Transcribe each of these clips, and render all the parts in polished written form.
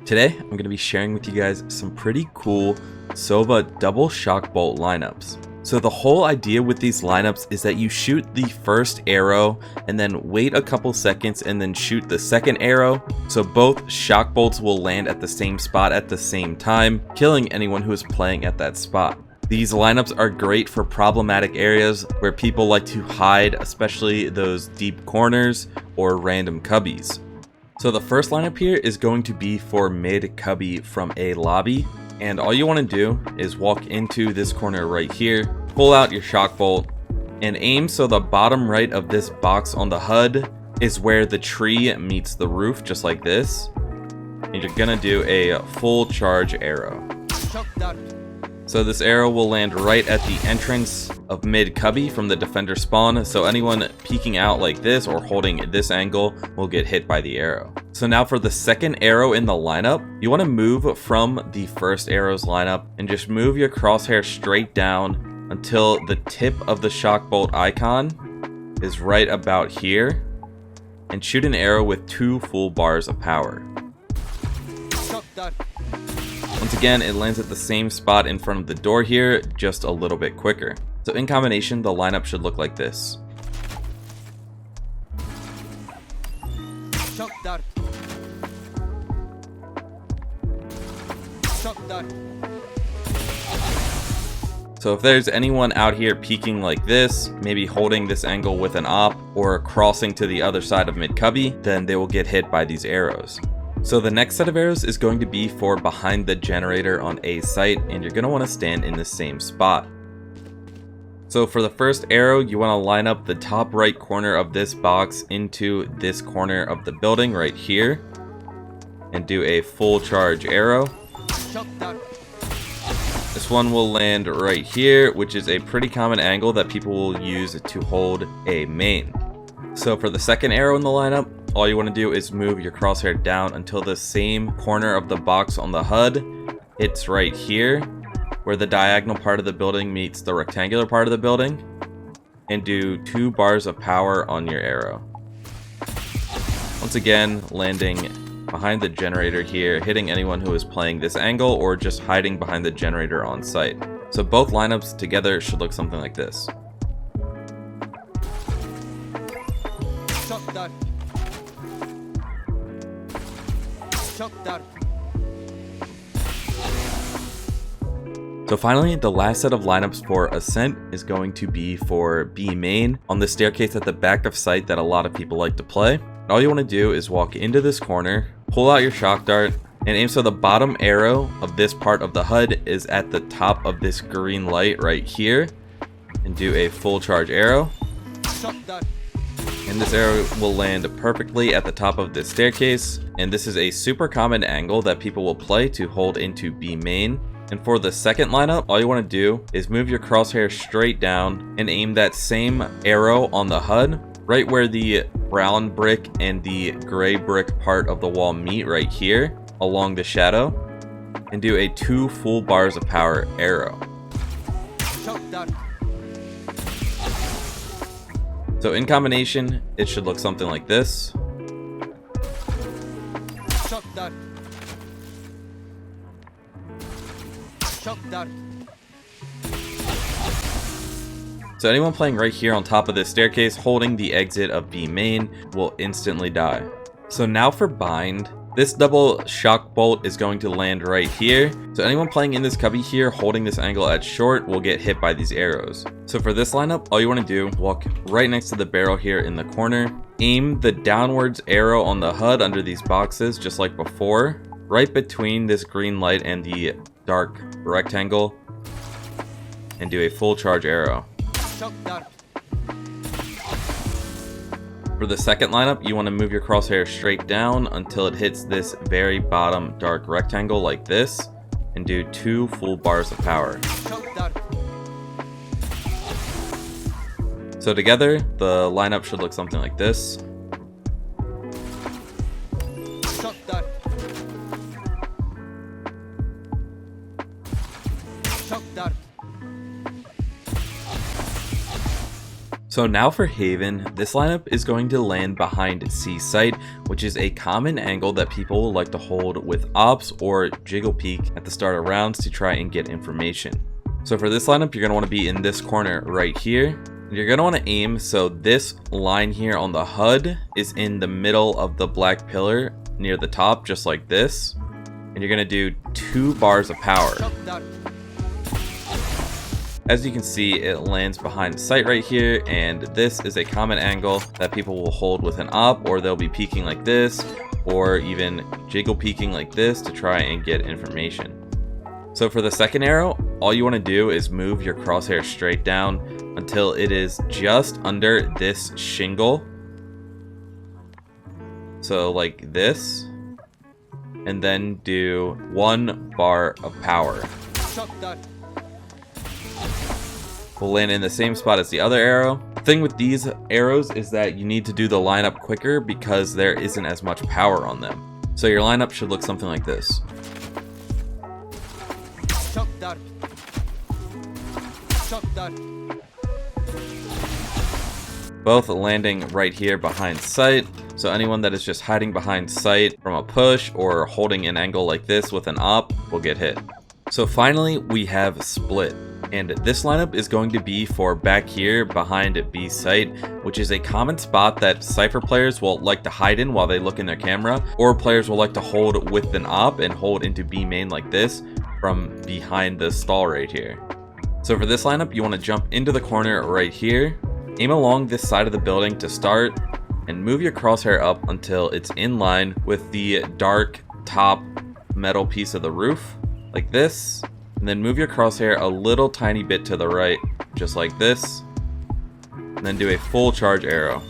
Today, I'm going to be sharing with you guys some pretty cool Sova double shock bolt lineups. So the whole idea with these lineups is that you shoot the first arrow and then wait a couple seconds and then shoot the second arrow. So both shock bolts will land at the same spot at the same time, killing anyone who is playing at that spot. These lineups are great for problematic areas where people like to hide, especially those deep corners or random cubbies. So the first lineup here is going to be for mid cubby from a lobby, and all you want to do is walk into this corner right here, pull out your shock bolt, and aim so the bottom right of this box on the HUD is where the tree meets the roof, just like this. And you're gonna do a full charge arrow. So this arrow will land right at the entrance of mid cubby from the defender spawn, so anyone peeking out like this or holding this angle will get hit by the arrow. So now for the second arrow in the lineup, you want to move from the first arrow's lineup and just move your crosshair straight down until the tip of the shock bolt icon is right about here, and shoot an arrow with 2 full bars of power. Once again, it lands at the same spot in front of the door here, just a little bit quicker. So in combination, the lineup should look like this. So if there's anyone out here peeking like this, maybe holding this angle with an op or crossing to the other side of mid cubby, then they will get hit by these arrows. So the next set of arrows is going to be for behind the generator on A site, and you're going to want to stand in the same spot. So for the first arrow, you want to line up the top right corner of this box into this corner of the building right here, and do a full charge arrow. This one will land right here, which is a pretty common angle that people will use to hold a main. So for the second arrow in the lineup, all you want to do is move your crosshair down until the same corner of the box on the HUD hits right here, where the diagonal part of the building meets the rectangular part of the building, and do 2 bars of power on your arrow. Once again, landing behind the generator here, hitting anyone who is playing this angle or just hiding behind the generator on site. So both lineups together should look something like this. So finally, the last set of lineups for Ascent is going to be for B main on the staircase at the back of site that a lot of people like to play. All you want to do is walk into this corner, pull out your shock dart, and aim so the bottom arrow of this part of the HUD is at the top of this green light right here, and do a full charge arrow. And this arrow will land perfectly at the top of this staircase, and this is a super common angle that people will play to hold into B main. And for the second lineup, all you want to do is move your crosshair straight down and aim that same arrow on the HUD right where the brown brick and the gray brick part of the wall meet right here along the shadow, and do a 2 full bars of power arrow. So in combination, it should look something like this. So anyone playing right here on top of this staircase holding the exit of B main will instantly die. So now for bind, this double shock bolt is going to land right here. So anyone playing in this cubby here holding this angle at short will get hit by these arrows. So for this lineup, all you want to do, walk right next to the barrel here in the corner, aim the downwards arrow on the HUD under these boxes just like before, right between this green light and the dark rectangle, and do a full charge arrow. For the second lineup, you want to move your crosshair straight down until it hits this very bottom dark rectangle like this, and do 2 full bars of power. So together, the lineup should look something like this. So now for Haven, this lineup is going to land behind C site, which is a common angle that people will like to hold with ops or jiggle peek at the start of rounds to try and get information. So for this lineup, you're going to want to be in this corner right here. You're going to want to aim so this line here on the HUD is in the middle of the black pillar near the top, just like this. And you're going to do 2 bars of power. As you can see, it lands behind sight right here, and this is a common angle that people will hold with an op, or they'll be peeking like this, or even jiggle peeking like this to try and get information. So for the second arrow, all you want to do is move your crosshair straight down until it is just under this shingle. So like this, and then do 1 bar of power. Will land in the same spot as the other arrow. The thing with these arrows is that you need to do the lineup quicker because there isn't as much power on them. So your lineup should look something like this. Both landing right here behind sight. So anyone that is just hiding behind sight from a push or holding an angle like this with an op will get hit. So finally, we have split. And this lineup is going to be for back here behind B site, which is a common spot that Cypher players will like to hide in while they look in their camera, or players will like to hold with an op and hold into B main like this from behind the stall right here. So for this lineup, you want to jump into the corner right here, aim along this side of the building to start, and move your crosshair up until it's in line with the dark top metal piece of the roof, like this. And then move your crosshair a little tiny bit to the right, just like this. And then do a full charge arrow.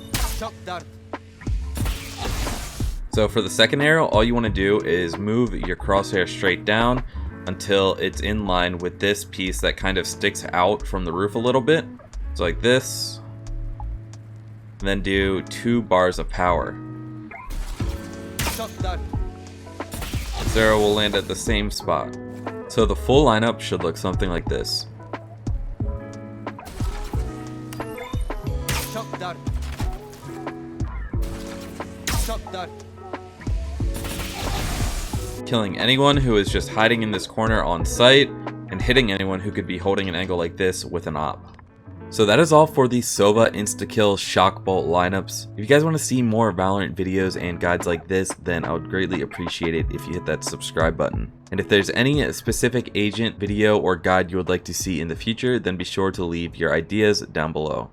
So for the second arrow, all you want to do is move your crosshair straight down until it's in line with this piece that kind of sticks out from the roof a little bit. So like this. And then do 2 bars of power. This arrow will land at the same spot. So the full lineup should look something like this. Killing anyone who is just hiding in this corner on sight, and hitting anyone who could be holding an angle like this with an op. So that is all for the Sova insta-kill shock bolt lineups. If you guys want to see more Valorant videos and guides like this, then I would greatly appreciate it if you hit that subscribe button. And if there's any specific agent video or guide you would like to see in the future, then be sure to leave your ideas down below.